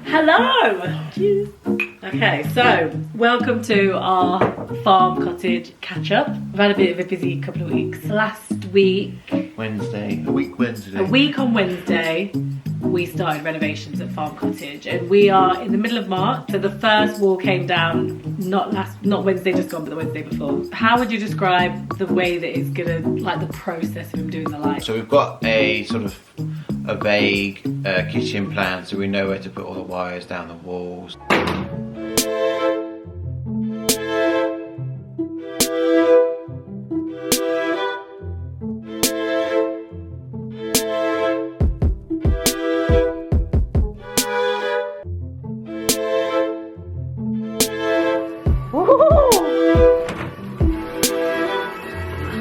Hello! Cheers. Okay, so welcome to our Farm Cottage catch-up. We've had a bit of a busy couple of weeks. Last week... Wednesday. A week on Wednesday, we started renovations at Farm Cottage, and we are in the middle of March. So the first wall came down not Wednesday just gone, but the Wednesday before. How would you describe the way that it's gonna, like the process of him doing the lights? So we've got a sort of a vague kitchen plan, so we know where to put all the wires down the walls.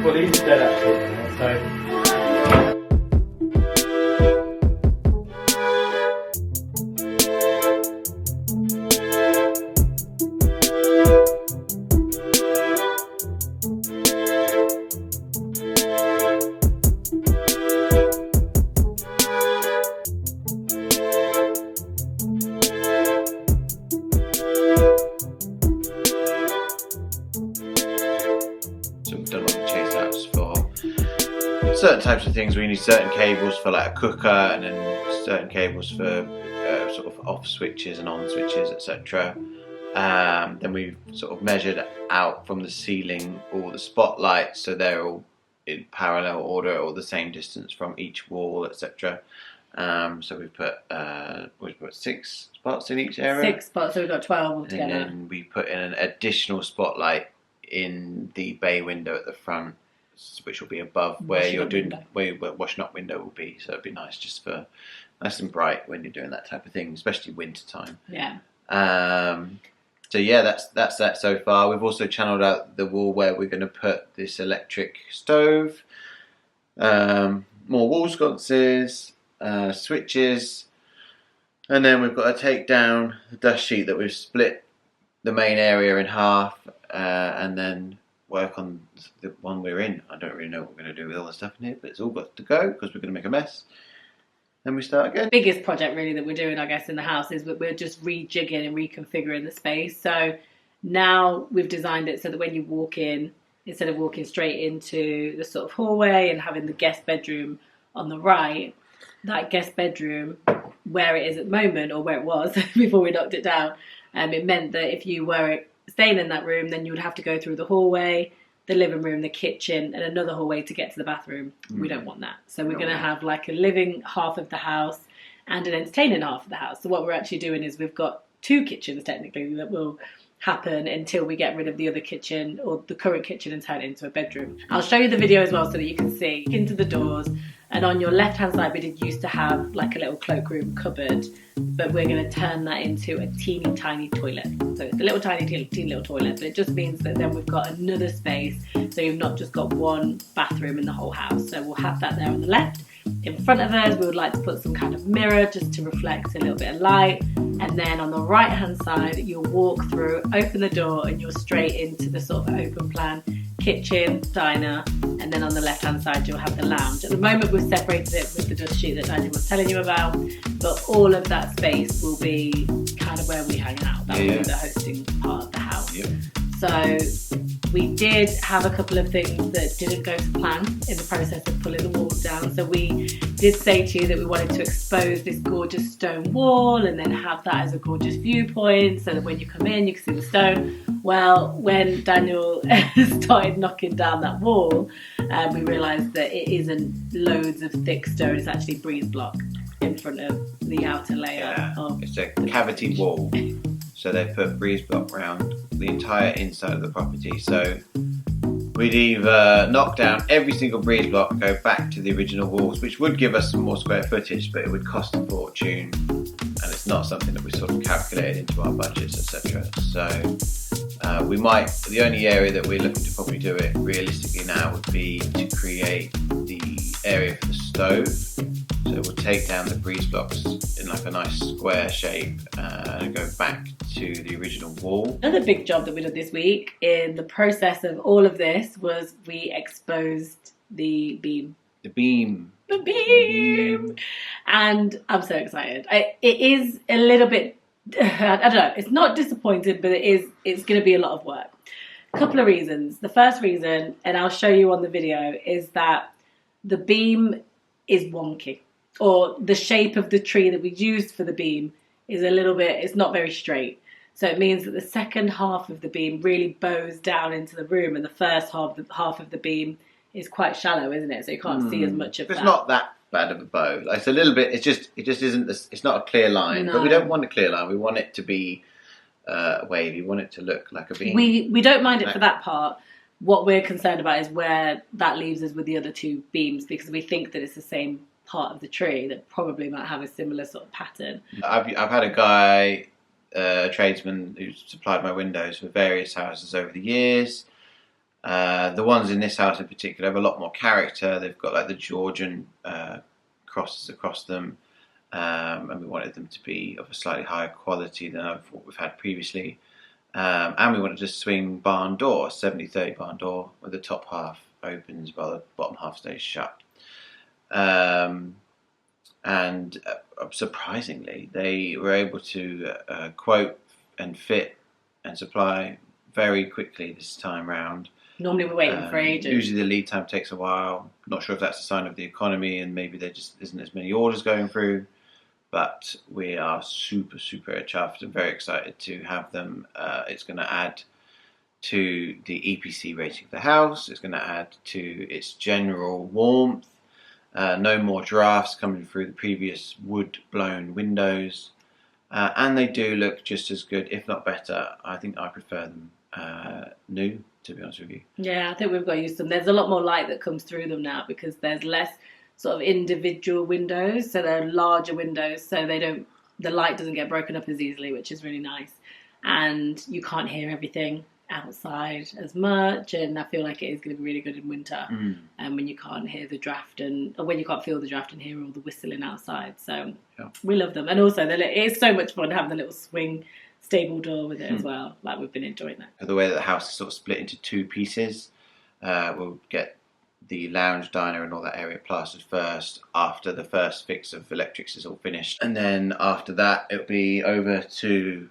Well, these are dead actually, so... So we've done all the chase outs for certain types of things. We need certain cables for like a cooker, and then certain cables for sort of off switches and on switches, etc. Then we've sort of measured out from the ceiling all the spotlights, so they're all in parallel order or the same distance from each wall, etc. So we've put 6 spots in each area. 6 spots, so we've got 12 altogether. And then we put in an additional spotlight in the bay window at the front, which will be above where you're doing where washing up window will be. So it'd be nice just for nice and bright when you're doing that type of thing, especially winter time. Yeah. So yeah, that's that so far. We've also channeled out the wall where we're going to put this electric stove, more wall sconces, switches, and then we've got to take down the dust sheet that we've split the main area in half, and then work on the one we're in. I don't really know what we're going to do with all the stuff in here, but it's all got to go because we're going to make a mess. Then we start again. The biggest project really that we're doing, I guess, in the house is that we're just rejigging and reconfiguring the space. So now we've designed it so that when you walk in, instead of walking straight into the sort of hallway and having the guest bedroom on the right, that guest bedroom, where it is at the moment, or where it was before we knocked it down, it meant that if you were staying in that room, then you would have to go through the hallway, the living room, the kitchen, and another hallway to get to the bathroom. We don't want that. So we're going to have like a living half of the house and an entertaining half of the house. So what we're actually doing is we've got 2 kitchens technically that will happen until we get rid of the other kitchen or the current kitchen and turn it into a bedroom. I'll show you the video as well so that you can see into the doors. And on your left hand side we did used to have like a little cloakroom cupboard, but we're going to turn that into a teeny tiny toilet. So it's a little teeny little toilet, but it just means that then we've got another space, so you've not just got one bathroom in the whole house. So we'll have that there on the left. In front of us we would like to put some kind of mirror just to reflect a little bit of light, and then on the right hand side you'll walk through, open the door, and you're straight into the sort of open plan kitchen, diner, and then on the left hand side you'll have the lounge. At the moment we've separated it with the dust sheet that Daniel was telling you about, but all of that space will be kind of where we hang out. That will be the hosting part of the house. So we did have a couple of things that didn't go to plan in the process of pulling the walls down. So we did say to you that we wanted to expose this gorgeous stone wall and then have that as a gorgeous viewpoint so that when you come in you can see the stone. Well, when Daniel started knocking down that wall, we realised that it isn't loads of thick stone, it's actually breeze block in front of the outer layer. It's a cavity wall. So they put breeze block around the entire inside of the property. So we'd either knock down every single breeze block, go back to the original walls, which would give us some more square footage, but it would cost a fortune, and it's not something that we sort of calculated into our budgets, etc. So we might, the only area that we're looking to probably do it realistically now would be to create the area for the stove. So we'll take down the breeze blocks in like a nice square shape and go back to the original wall. Another big job that we did this week in the process of all of this was we exposed the beam. The beam. The beam. And I'm so excited. It is a little bit, I don't know, it's not disappointed, but it's going to be a lot of work. A couple of reasons. The first reason, and I'll show you on the video, is that the beam is wonky, or the shape of the tree that we used for the beam is a little bit, it's not very straight. So it means that the second half of the beam really bows down into the room, and the first half of the beam is quite shallow, isn't it? So you can't see as much of that. It's not that bad of a bow. Like, it's a little bit. It just isn't. It's not a clear line. No. But we don't want a clear line. We want it to be wavy. We want it to look like a beam. We don't mind it for that part. What we're concerned about is where that leaves us with the other two beams, because we think that it's the same part of the tree that probably might have a similar sort of pattern. I've had a guy, a tradesman, who's supplied my windows for various houses over the years. The ones in this house in particular have a lot more character. They've got like the Georgian crosses across them, and we wanted them to be of a slightly higher quality than what we've had previously. And we wanted a swing barn door, 70-30 barn door, where the top half opens while the bottom half stays shut. And surprisingly, they were able to quote and fit and supply very quickly this time round. Normally we're waiting for ages. Usually the lead time takes a while. Not sure if that's a sign of the economy and maybe there just isn't as many orders going through. But we are super, super chuffed and very excited to have them. It's going to add to the EPC rating of the house. It's going to add to its general warmth. No more drafts coming through the previous wood-blown windows. And they do look just as good, if not better. I think I prefer them new, to be honest with you. Yeah, I think we've got used to them. There's a lot more light that comes through them now because there's less sort of individual windows, so they're larger windows, so the light doesn't get broken up as easily, which is really nice. And you can't hear everything outside as much, and I feel like it is going to be really good in winter. And when you can't hear the draft or when you can't feel the draft and hear all the whistling outside. So we love them, and also it's so much fun having the little swing stable door with it as well. Like, we've been enjoying that. The way that the house is sort of split into two pieces, we'll get the lounge, diner and all that area plastered first after the first fix of electrics is all finished, and then after that it'll be over to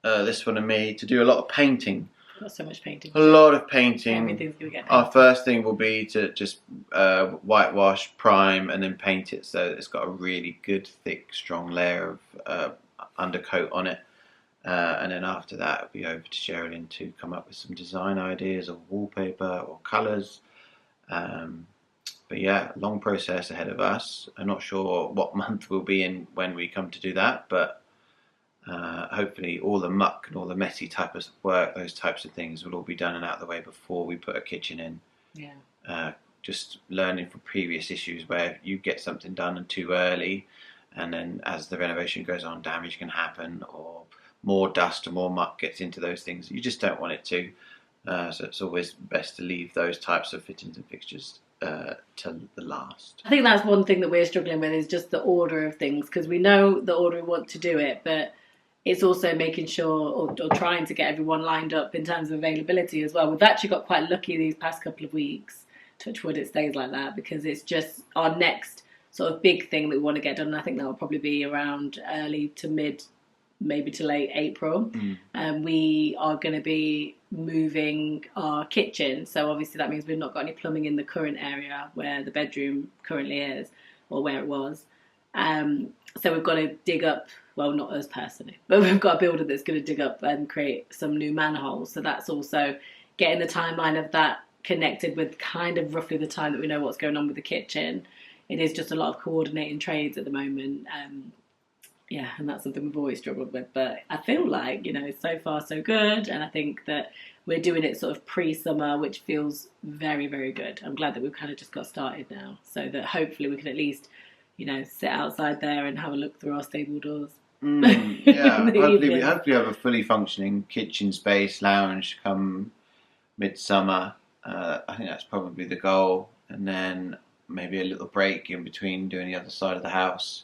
this one and me to do a lot of painting. Got so much painting. A lot of painting. Everything's gonna get painted. Our first thing will be to just whitewash, prime, and then paint it so that it's got a really good, thick, strong layer of undercoat on it. And then after that, it'll be over to Sherilyn to come up with some design ideas or wallpaper or colours. But yeah, long process ahead of us. I'm not sure what month we'll be in when we come to do that, but hopefully all the muck and all the messy type of work, those types of things will all be done and out of the way before we put a kitchen in. Yeah. Just learning from previous issues where you get something done too early, and then as the renovation goes on, damage can happen, or more dust or more muck gets into those things. You just don't want it to. So it's always best to leave those types of fittings and fixtures till the last. I think that's one thing that we're struggling with, is just the order of things, because we know the order we want to do it, but it's also making sure or trying to get everyone lined up in terms of availability as well. We've actually got quite lucky these past couple of weeks. Touch wood, it stays like that, because it's just our next sort of big thing that we want to get done. And I think that will probably be around early to mid, maybe to late April. We are going to be moving our kitchen, so obviously that means we've not got any plumbing in the current area where the bedroom currently is, or where it was. So we've got to dig up, well, not us personally, but we've got a builder that's going to dig up and create some new manholes. So that's also getting the timeline of that connected with kind of roughly the time that we know what's going on with the kitchen. It is just a lot of coordinating trades at the moment. Yeah, and that's something we've always struggled with. But I feel like, so far so good. And I think that we're doing it sort of pre-summer, which feels very, very good. I'm glad that we've kind of just got started now, so that hopefully we can at least, sit outside there and have a look through our stable doors. Yeah, hopefully we have a fully functioning kitchen space, lounge come midsummer. I think that's probably the goal. And then maybe a little break in between doing the other side of the house.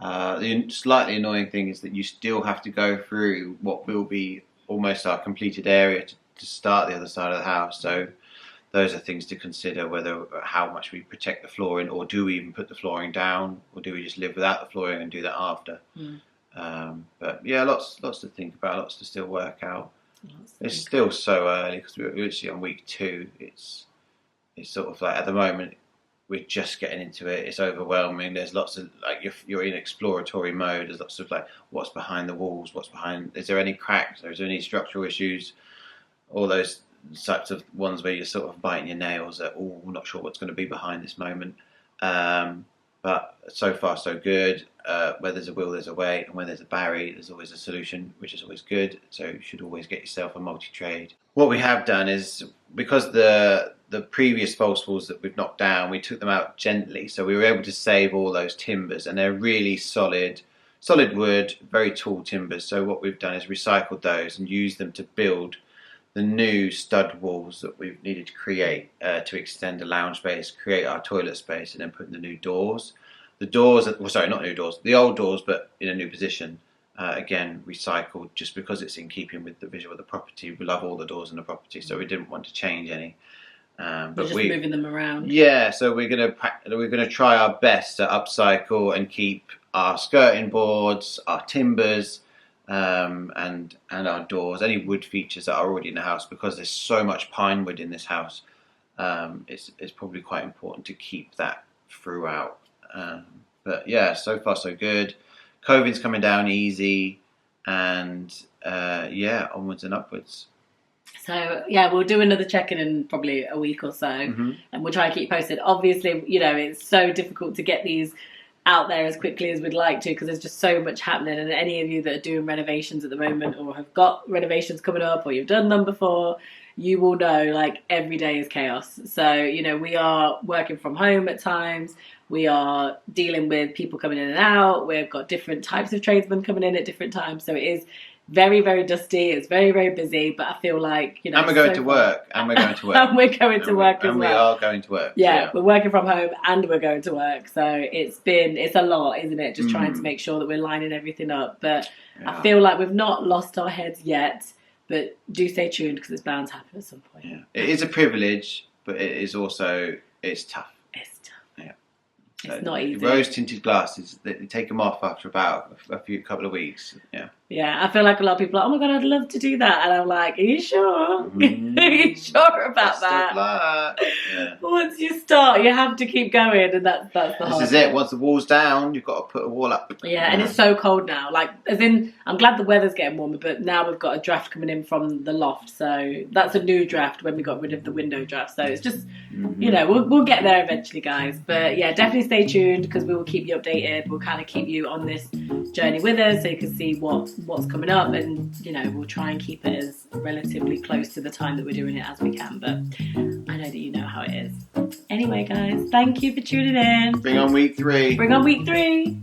The slightly annoying thing is that you still have to go through what will be almost our completed area to start the other side of the house. So those are things to consider, whether how much we protect the flooring, or do we even put the flooring down, or do we just live without the flooring and do that after. But yeah, lots to think about, lots to still work out. It's still so early because we're literally on week 2. It's sort of like, at the moment we're just getting into it. It's overwhelming. There's lots of, like, you're in exploratory mode. There's lots of, like, what's behind the walls, is there any cracks, is there any structural issues, all those types of ones where you're sort of biting your nails at, oh, I'm not sure what's going to be behind this moment. But so far so good. Where there's a will, there's a way, and when there's a Barry, there's always a solution, which is always good. So you should always get yourself a multi-trade. What we have done is, because the previous false walls that we've knocked down, we took them out gently, so we were able to save all those timbers, and they're really solid wood, very tall timbers. So what we've done is recycled those and used them to build the new stud walls that we've needed to create to extend the lounge space, create our toilet space, and then put in the new doors. The doors, well, sorry, not new doors, the old doors, but in a new position. Again, recycled, just because it's in keeping with the visual of the property. We love all the doors in the property, so we didn't want to change any. But we're just moving them around. Yeah, so we're gonna try our best to upcycle and keep our skirting boards, our timbers, and our doors, any wood features that are already in the house, because there's so much pine wood in this house. It's probably quite important to keep that throughout. But yeah, so far so good. COVID's coming down easy, and yeah, onwards and upwards. So yeah, we'll do another check-in in probably a week or so, and we'll try and keep you posted. Obviously, you know, it's so difficult to get these out there as quickly as we'd like to, because there's just so much happening. And any of you that are doing renovations at the moment, or have got renovations coming up, or you've done them before, you will know, like, every day is chaos. So, you know, we are working from home at times. We are dealing with people coming in and out. We've got different types of tradesmen coming in at different times. So it is very, very dusty. It's very, very busy. But I feel like, you know... And we're going to work. And we're going to work. And we're going to work as well. And we are going to work. Yeah, we're working from home and we're going to work. So it's a lot, isn't it? Just trying to make sure that we're lining everything up. But I feel like we've not lost our heads yet. But do stay tuned, because it's bound to happen at some point. Yeah. It is a privilege, but it is also, it's tough. It's tough. Yeah. It's not easy. Rose tinted glasses, they take them off after about a couple of weeks. Yeah. Yeah, I feel like a lot of people are like, oh my God, I'd love to do that. And I'm like, are you sure? Are you sure about that? Yeah. Once you start, you have to keep going, and that's the hard This is it. Once the wall's down, you've got to put a wall up. Yeah, and it's so cold now. Like, as in, I'm glad the weather's getting warmer, but now we've got a draft coming in from the loft. So that's a new draft when we got rid of the window draft. So it's just, you know, we'll get there eventually, guys. But yeah, definitely stay tuned, because we will keep you updated. We'll kind of keep you on this journey with us, so you can see what's coming up, and, you know, we'll try and keep it as relatively close to the time that we're doing it as we can. But I know that you know how it is. Anyway, guys, thank you for tuning in. Bring on week 3. Bring on week 3.